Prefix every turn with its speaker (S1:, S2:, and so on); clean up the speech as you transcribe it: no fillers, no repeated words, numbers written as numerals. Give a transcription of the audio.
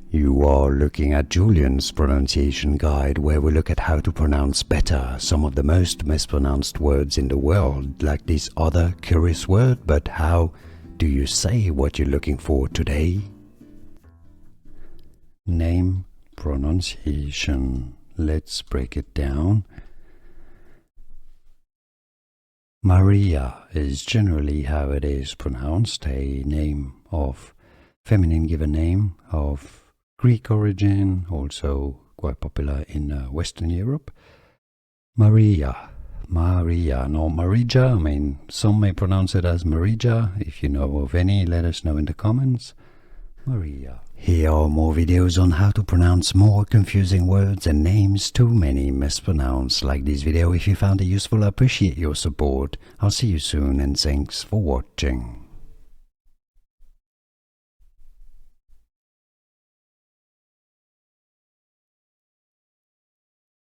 S1: You are looking at Julian's pronunciation guide, where we look at how to pronounce better some of the most mispronounced words in the world, like this other curious word. But how do you say what you're looking for today? Name pronunciation. Let's break it down. Maria is generally how it is pronounced, a name of feminine given name of Greek origin, also quite popular in Western Europe. Maria, not Marija. I mean, some may pronounce it as Marija. If you know of any, let us know in the comments. Maria. Here are more videos on how to pronounce more confusing words and names too many mispronounced. Like this video if you found it useful. I appreciate your support. I'll see you soon and thanks for watching.